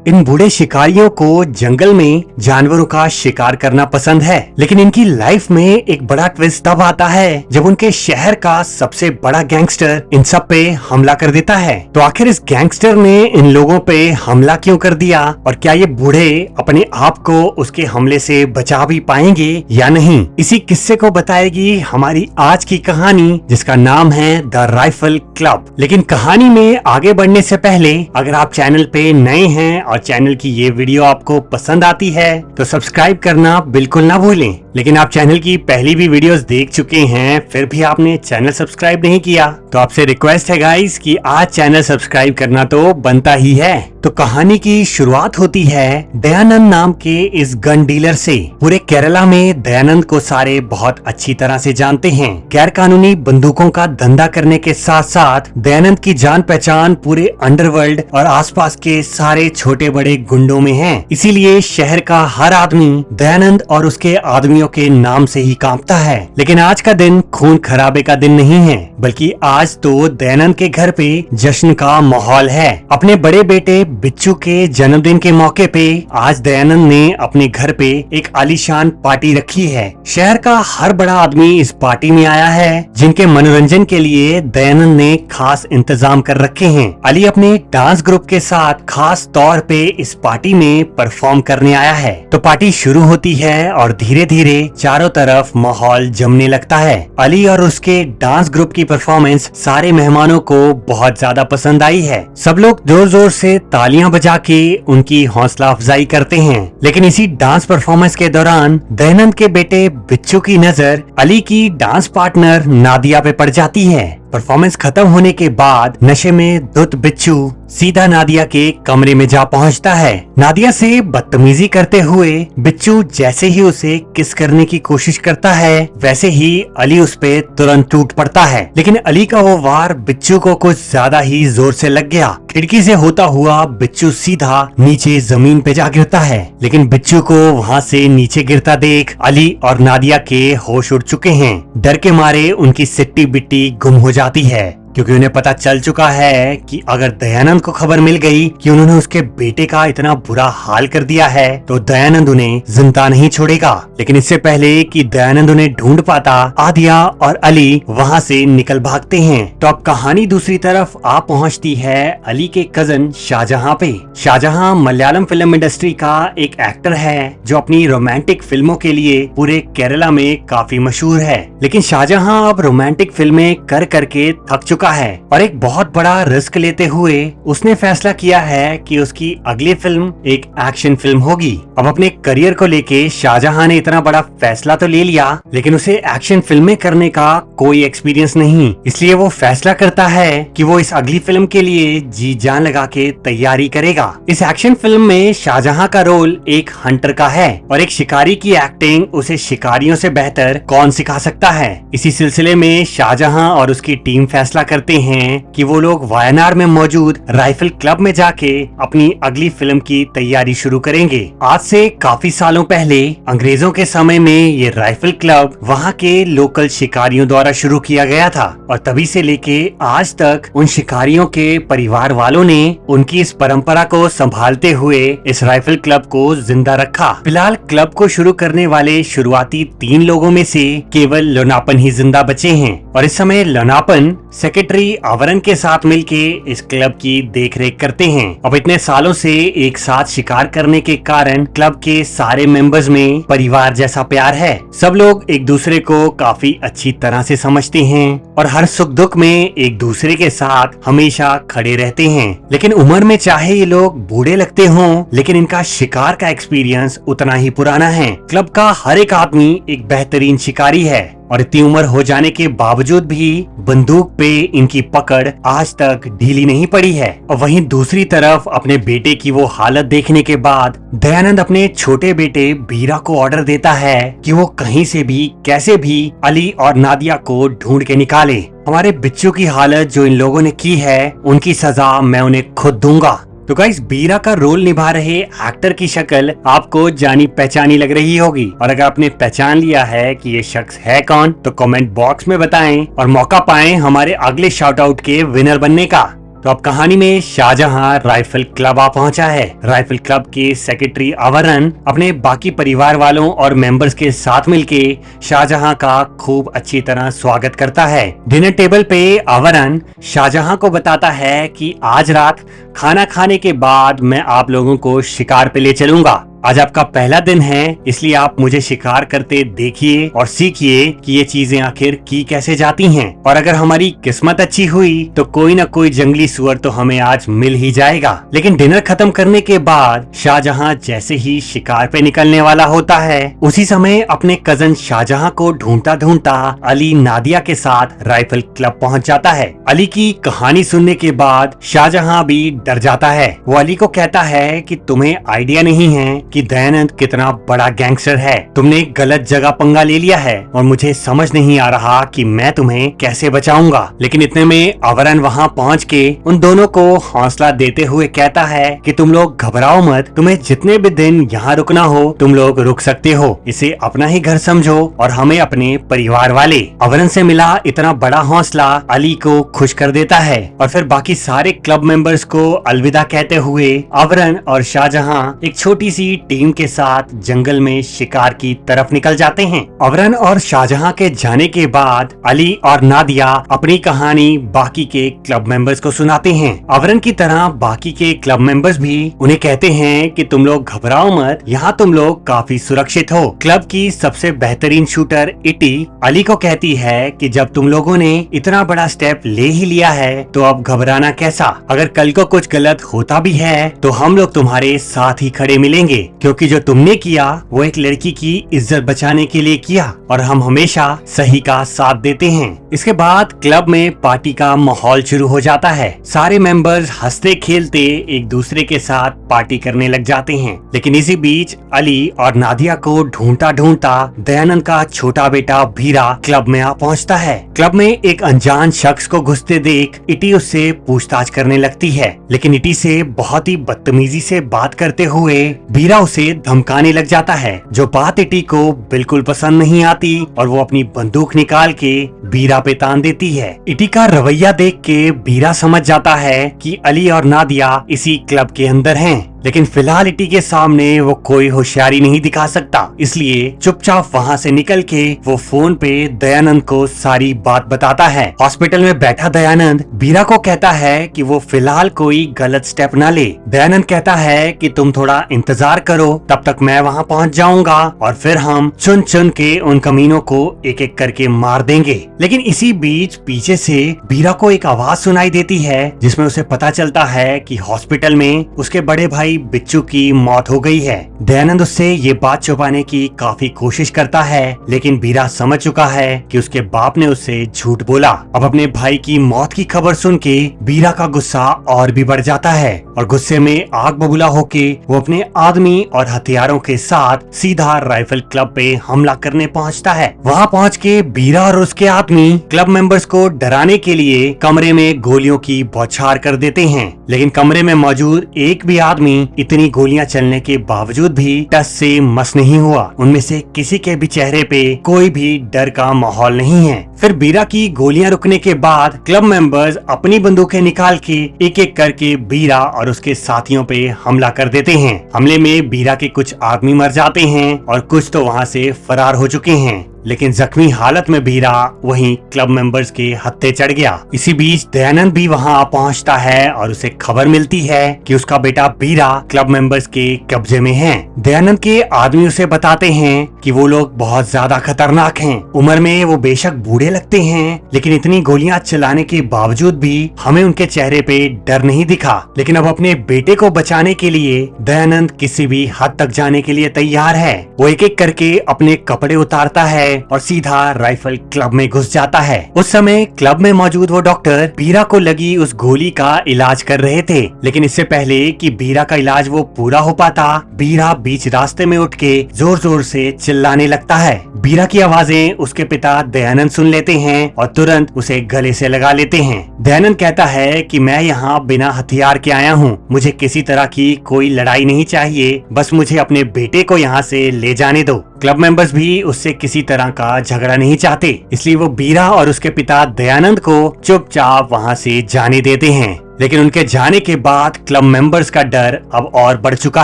इन बूढ़े शिकारियों को जंगल में जानवरों का शिकार करना पसंद है, लेकिन इनकी लाइफ में एक बड़ा ट्विस्ट तब आता है जब उनके शहर का सबसे बड़ा गैंगस्टर इन सब पे हमला कर देता है। तो आखिर इस गैंगस्टर ने इन लोगों पे हमला क्यों कर दिया और क्या ये बूढ़े अपने आप को उसके हमले से बचा भी पाएंगे या नहीं, इसी किस्से को बताएगी हमारी आज की कहानी, जिसका नाम है द राइफल क्लब। लेकिन कहानी में आगे बढ़ने से पहले अगर आप चैनल पे नए हैं और चैनल की ये वीडियो आपको पसंद आती है तो सब्सक्राइब करना बिल्कुल ना भूलें। लेकिन आप चैनल की पहली भी वीडियोस देख चुके हैं फिर भी आपने चैनल सब्सक्राइब नहीं किया तो आपसे रिक्वेस्ट है गाइस कि आज चैनल सब्सक्राइब करना तो बनता ही है। तो कहानी की शुरुआत होती है दयानंद नाम के इस गन डीलर से। पूरे केरला में दयानंद को सारे बहुत अच्छी तरह से जानते हैं। गैर कानूनी बंदूकों का धंधा करने के साथ साथ दयानंद की जान पहचान पूरे अंडरवर्ल्ड और आसपास के सारे छोटे बड़े गुंडों में है। इसीलिए शहर का हर आदमी दयानंद और उसके आदमियों के नाम से ही कांपता है। लेकिन आज का दिन खून खराबे का दिन नहीं है, बल्कि आज तो दयानंद के घर पे जश्न का माहौल है। अपने बड़े बेटे बिच्छू के जन्मदिन के मौके पे आज दयानंद ने अपने घर पे एक आलीशान पार्टी रखी है। शहर का हर बड़ा आदमी इस पार्टी में आया है, जिनके मनोरंजन के लिए दयानंद ने खास इंतजाम कर रखे हैं। अली अपने डांस ग्रुप के साथ खास तौर पे इस पार्टी में परफॉर्म करने आया है। तो पार्टी शुरू होती है और धीरे धीरे चारों तरफ माहौल जमने लगता है। अली और उसके डांस ग्रुप की परफॉर्मेंस सारे मेहमानों को बहुत ज्यादा पसंद आई है। सब लोग जोर जोर से तालियां बजा के उनकी हौसला अफजाई करते हैं। लेकिन इसी डांस परफॉर्मेंस के दौरान दयानंद के बेटे बिच्छू की नजर अली की डांस पार्टनर नादिया पे पड़ जाती है। परफॉर्मेंस खत्म होने के बाद नशे में धुत बिच्छू सीधा नादिया के कमरे में जा पहुंचता है। नादिया से बदतमीजी करते हुए बिच्छू जैसे ही उसे किस करने की कोशिश करता है वैसे ही अली उस पे तुरंत टूट पड़ता है। लेकिन अली का वो वार बिच्छू को कुछ ज्यादा ही जोर से लग गया। खिड़की से होता हुआ बिच्छू सीधा नीचे जमीन पे जा गिरता है। लेकिन बिच्छू को वहाँ से नीचे गिरता देख अली और नादिया के होश उड़ चुके हैं। डर के मारे उनकी सिट्टी बिट्टी गुम हो जाती है, क्योंकि उन्हें पता चल चुका है कि अगर दयानंद को खबर मिल गई कि उन्होंने उसके बेटे का इतना बुरा हाल कर दिया है तो दयानंद उन्हें जिंदा नहीं छोड़ेगा। लेकिन इससे पहले कि दयानंद उन्हें ढूंढ पाता, आदिया और अली वहां से निकल भागते हैं। तो अब कहानी दूसरी तरफ आ पहुंचती है अली के कजन शाहजहां पे। शाहजहां मलयालम फिल्म इंडस्ट्री का एक एक्टर है जो अपनी रोमांटिक फिल्मों के लिए पूरे केरला में काफी मशहूर है। लेकिन शाहजहां अब रोमांटिक फिल्में कर करके थक चुका है और एक बहुत बड़ा रिस्क लेते हुए उसने फैसला किया है कि उसकी अगली फिल्म एक एक्शन फिल्म होगी। अब अपने करियर को लेके शाहजहां ने इतना बड़ा फैसला तो ले लिया, लेकिन उसे एक्शन फिल्में करने का कोई एक्सपीरियंस नहीं। इसलिए वो फैसला करता है कि वो इस अगली फिल्म के लिए जी जान लगा के तैयारी करेगा। इस एक्शन फिल्म में शाहजहां का रोल एक हंटर का है और एक शिकारी की एक्टिंग उसे शिकारियों से बेहतर कौन सिखा सकता है। इसी सिलसिले में शाहजहां और उसकी टीम फैसला करते हैं कि वो लोग वायनाड में मौजूद राइफल क्लब में जाके अपनी अगली फिल्म की तैयारी शुरू करेंगे। आज से काफी सालों पहले अंग्रेजों के समय में ये राइफल क्लब वहाँ के लोकल शिकारियों द्वारा शुरू किया गया था और तभी से लेके आज तक उन शिकारियों के परिवार वालों ने उनकी इस परंपरा को संभालते हुए इस राइफल क्लब को जिंदा रखा। फिलहाल क्लब को शुरू करने वाले शुरुआती 3 लोगों में से केवल लोनापन ही जिंदा बचे हैं और इस समय लोनापन सेक्रेटरी आवरण के साथ मिलके इस क्लब की देखरेख करते हैं। अब इतने सालों से एक साथ शिकार करने के कारण क्लब के सारे मेंबर्स में परिवार जैसा प्यार है। सब लोग एक दूसरे को काफी अच्छी तरह से समझते हैं और हर सुख दुख में एक दूसरे के साथ हमेशा खड़े रहते हैं। लेकिन उम्र में चाहे ये लोग बूढ़े लगते हों, लेकिन इनका शिकार का एक्सपीरियंस उतना ही पुराना है। क्लब का हर एक आदमी एक बेहतरीन शिकारी है और इतनी उम्र हो जाने के बावजूद भी बंदूक पे इनकी पकड़ आज तक ढीली नहीं पड़ी है। और वहीं दूसरी तरफ अपने बेटे की वो हालत देखने के बाद दयानंद अपने छोटे बेटे बीरा को ऑर्डर देता है कि वो कहीं से भी कैसे भी अली और नादिया को ढूंढ के निकाले। हमारे बिच्छू की हालत जो इन लोगों ने की है उनकी सजा मैं उन्हें खुद दूंगा। तो गाइस बीरा का रोल निभा रहे एक्टर की शक्ल आपको जानी पहचानी लग रही होगी और अगर आपने पहचान लिया है कि ये शख्स है कौन तो कमेंट बॉक्स में बताएं और मौका पाएं हमारे अगले शाउट आउट के विनर बनने का। तो अब कहानी में शाहजहां राइफल क्लब आ पहुंचा है। राइफल क्लब के सेक्रेटरी अवरन अपने बाकी परिवार वालों और मेंबर्स के साथ मिलके शाहजहां का खूब अच्छी तरह स्वागत करता है। डिनर टेबल पे अवरन शाहजहां को बताता है कि आज रात खाना खाने के बाद मैं आप लोगों को शिकार पे ले चलूंगा। आज आपका पहला दिन है, इसलिए आप मुझे शिकार करते देखिए और सीखिए कि ये चीजें आखिर की कैसे जाती हैं। और अगर हमारी किस्मत अच्छी हुई तो कोई न कोई जंगली सुअर तो हमें आज मिल ही जाएगा। लेकिन डिनर खत्म करने के बाद शाहजहां जैसे ही शिकार पे निकलने वाला होता है, उसी समय अपने कजन शाहजहां को ढूंढता ढूंढता अली नादिया के साथ राइफल क्लब पहुंच जाता है। अली की कहानी सुनने के बाद शाहजहां भी डर जाता है। वो अली को कहता है कि तुम्हें आइडिया नहीं है कि दयानंद कितना बड़ा गैंगस्टर है। तुमने गलत जगह पंगा ले लिया है और मुझे समझ नहीं आ रहा कि मैं तुम्हें कैसे बचाऊंगा। लेकिन इतने में अवरन वहां पहुंच के उन दोनों को हौसला देते हुए कहता है कि तुम लोग घबराओ मत, तुम्हें जितने भी दिन यहाँ रुकना हो तुम लोग रुक सकते हो। इसे अपना ही घर समझो और हमें अपने परिवार वाले। अवरन से मिला इतना बड़ा हौसला अली को खुश कर देता है और फिर बाकी सारे क्लब मेंबर्स को अलविदा कहते हुए अवरन और शाहजहां एक छोटी सी टीम के साथ जंगल में शिकार की तरफ निकल जाते हैं। अवरन और शाहजहां के जाने के बाद अली और नादिया अपनी कहानी बाकी के क्लब मेंबर्स को सुनाते हैं। अवरन की तरह बाकी के क्लब मेंबर्स भी उन्हें कहते हैं कि तुम लोग घबराओ मत, यहाँ तुम लोग काफी सुरक्षित हो। क्लब की सबसे बेहतरीन शूटर इटी अली को कहती है कि जब तुम लोगों ने इतना बड़ा स्टेप ले ही लिया है तो अब घबराना कैसा। अगर कल को कुछ गलत होता भी है तो हम लोग तुम्हारे साथ ही खड़े मिलेंगे, क्योंकि जो तुमने किया वो एक लड़की की इज्जत बचाने के लिए किया और हम हमेशा सही का साथ देते हैं। इसके बाद क्लब में पार्टी का माहौल शुरू हो जाता है। सारे मेंबर्स हंसते खेलते एक दूसरे के साथ पार्टी करने लग जाते हैं। लेकिन इसी बीच अली और नादिया को ढूंढता ढूंढता दयानंद का छोटा बेटा भीरा क्लब में आ पहुंचता है। क्लब में एक अनजान शख्स को घुसते देख इटी उससे पूछताछ करने लगती है, लेकिन इटी से बहुत ही बदतमीजी से बात करते हुए भीरा उसे धमकाने लग जाता है, जो बात इटी को बिल्कुल पसंद नहीं आती और वो अपनी बंदूक निकाल के बीरा पे तान देती है। इटी का रवैया देख के बीरा समझ जाता है कि अली और नादिया इसी क्लब के अंदर हैं। लेकिन फिलहाल इटी के सामने वो कोई होशियारी नहीं दिखा सकता, इसलिए चुपचाप वहाँ से निकल के वो फोन पे दयानंद को सारी बात बताता है। हॉस्पिटल में बैठा दयानंद बीरा को कहता है कि वो फिलहाल कोई गलत स्टेप ना ले। दयानंद कहता है कि तुम थोड़ा इंतजार करो, तब तक मैं वहाँ पहुँच जाऊंगा और फिर हम चुन चुन के उन कमीनों को एक एक करके मार देंगे। लेकिन इसी बीच पीछे से बीरा को एक आवाज सुनाई देती है, जिसमें उसे पता चलता है कि हॉस्पिटल में उसके बड़े भाई बिच्छू की मौत हो गई है। दयानंद उससे ये बात छुपाने की काफी कोशिश करता है, लेकिन बीरा समझ चुका है कि उसके बाप ने उससे झूठ बोला। अब अपने भाई की मौत की खबर सुन के बीरा का गुस्सा और भी बढ़ जाता है और गुस्से में आग बबूला होके वो अपने आदमी और हथियारों के साथ सीधा राइफल क्लब पे हमला करने पहुंचता है। वहां पहुंच के बीरा और उसके आदमी क्लब मेंबर्स को डराने के लिए कमरे में गोलियों की बौछार कर देते हैं, लेकिन कमरे में मौजूद एक भी आदमी इतनी गोलियां चलने के बावजूद भी टस से मस नहीं हुआ। उनमें से किसी के भी चेहरे पे कोई भी डर का माहौल नहीं है। फिर बीरा की गोलियां रुकने के बाद क्लब मेंबर्स अपनी बंदूकें निकाल के एक एक करके बीरा और उसके साथियों पे हमला कर देते हैं। हमले में बीरा के कुछ आदमी मर जाते हैं और कुछ तो वहां से फरार हो चुके हैं, लेकिन जख्मी हालत में बीरा वहीं क्लब मेंबर्स के हत्थे चढ़ गया। इसी बीच दयानंद भी वहां पहुंचता है और उसे खबर मिलती है कि उसका बेटा बीरा क्लब मेंबर्स के कब्जे में है। दयानंद के आदमी उसे बताते हैं कि वो लोग बहुत ज्यादा खतरनाक हैं। उम्र में वो बेशक बूढ़े लगते हैं, लेकिन इतनी गोलियां चलाने के बावजूद भी हमें उनके चेहरे पे डर नहीं दिखा। लेकिन अब अपने बेटे को बचाने के लिए दयानंद किसी भी हद तक जाने के लिए तैयार है। वो एक एक करके अपने कपड़े उतारता है और सीधा राइफल क्लब में घुस जाता है। उस समय क्लब में मौजूद वो डॉक्टर बीरा को लगी उस गोली का इलाज कर रहे थे, लेकिन इससे पहले कि बीरा का इलाज वो पूरा हो पाता, बीरा बीच रास्ते में उठ के जोर जोर से चिल्लाने लगता है। बीरा की आवाजें उसके पिता दयानंद सुन लेते हैं और तुरंत उसे गले से लगा लेते हैं। दयानंद कहता है कि मैं यहाँ बिना हथियार के आया हूँ, मुझे किसी तरह की कोई लड़ाई नहीं चाहिए, बस मुझे अपने बेटे को यहाँ से ले जाने दो। क्लब मेंबर्स भी उससे किसी तरह का झगड़ा नहीं चाहते, इसलिए वो बीरा और उसके पिता दयानंद को चुपचाप वहाँ से जाने देते हैं। लेकिन उनके जाने के बाद क्लब मेंबर्स का डर अब और बढ़ चुका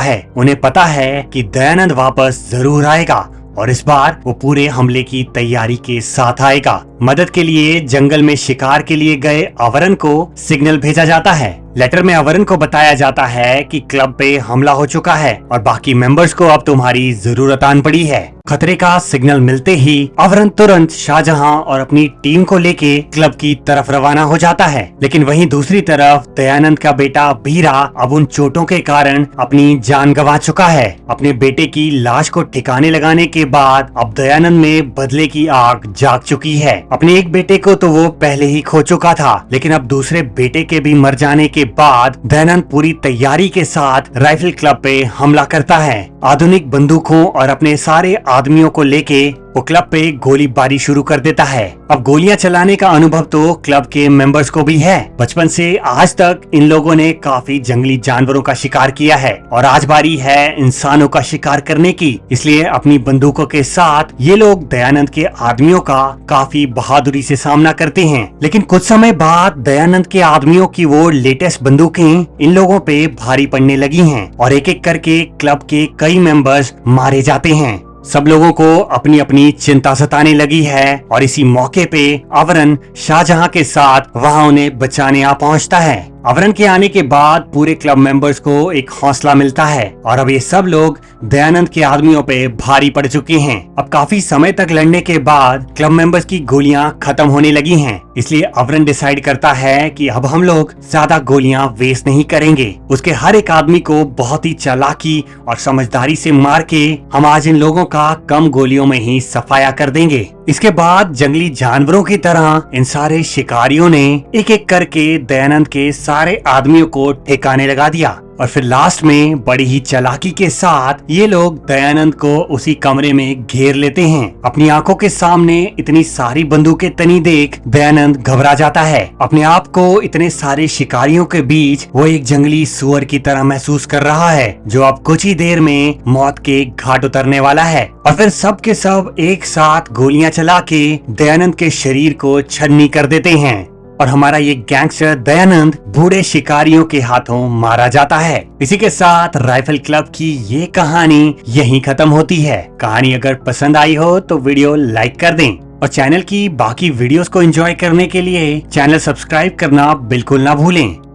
है। उन्हें पता है कि दयानंद वापस जरूर आएगा और इस बार वो पूरे हमले की तैयारी के साथ आएगा। मदद के लिए जंगल में शिकार के लिए गए अवरन को सिग्नल भेजा जाता है। लेटर में अवरन को बताया जाता है कि क्लब पे हमला हो चुका है और बाकी मेंबर्स को अब तुम्हारी जरूरत आन पड़ी है। खतरे का सिग्नल मिलते ही अवरन तुरंत शाहजहां और अपनी टीम को लेके क्लब की तरफ रवाना हो जाता है। लेकिन वहीं दूसरी तरफ दयानंद का बेटा बीरा अब उन चोटों के कारण अपनी जान गंवा चुका है। अपने बेटे की लाश को ठिकाने लगाने के बाद अब दयानंद में बदले की आग जाग चुकी है। अपने एक बेटे को तो वो पहले ही खो चुका था, लेकिन अब दूसरे बेटे के भी मर जाने के बाद दयानंद पूरी तैयारी के साथ राइफल क्लब पे हमला करता है। आधुनिक बंदूकों और अपने सारे आदमियों को लेके वो क्लब पे गोलीबारी शुरू कर देता है। अब गोलियां चलाने का अनुभव तो क्लब के मेंबर्स को भी है। बचपन से आज तक इन लोगों ने काफी जंगली जानवरों का शिकार किया है और आज बारी है इंसानों का शिकार करने की। इसलिए अपनी बंदूकों के साथ ये लोग दयानंद के आदमियों का काफी बहादुरी से सामना करते हैं। लेकिन कुछ समय बाद दयानंद के आदमियों की वो लेटेस्ट बंदूकें इन लोगों पे भारी पड़ने लगी हैं और एक एक करके क्लब के कई मेंबर्स मारे जाते हैं। सब लोगों को अपनी अपनी चिंता सताने लगी है और इसी मौके पे अवरन शाहजहां के साथ वहां उन्हें बचाने आ पहुंचता है। अवरन के आने के बाद पूरे क्लब मेंबर्स को एक हौसला मिलता है और अब ये सब लोग दयानंद के आदमियों पे भारी पड़ चुके हैं। अब काफी समय तक लड़ने के बाद क्लब मेंबर्स की गोलियां खत्म होने लगी हैं। इसलिए अवरन डिसाइड करता है कि अब हम लोग ज्यादा गोलियां वेस्ट नहीं करेंगे। उसके हर एक आदमी को बहुत ही चालाकी और समझदारी से मार के हम आज इन लोगों का कम गोलियों में ही सफाया कर देंगे। इसके बाद जंगली जानवरों की तरह इन सारे शिकारियों ने एक एक करके दयानंद के सारे आदमियों को ठिकाने लगा दिया और फिर लास्ट में बड़ी ही चालाकी के साथ ये लोग दयानंद को उसी कमरे में घेर लेते हैं। अपनी आंखों के सामने इतनी सारी बंदूकें तनी देख दयानंद घबरा जाता है। अपने आप को इतने सारे शिकारियों के बीच वो एक जंगली सुअर की तरह महसूस कर रहा है जो अब कुछ ही देर में मौत के घाट उतरने वाला है। और फिर सब के सब एक साथ गोलियां चला के दयानंद के शरीर को छन्नी कर देते हैं और हमारा ये गैंगस्टर दयानंद बूढ़े शिकारियों के हाथों मारा जाता है। इसी के साथ राइफल क्लब की ये कहानी यहीं खत्म होती है। कहानी अगर पसंद आई हो तो वीडियो लाइक कर दें और चैनल की बाकी वीडियोस को एंजॉय करने के लिए चैनल सब्सक्राइब करना बिल्कुल ना भूलें।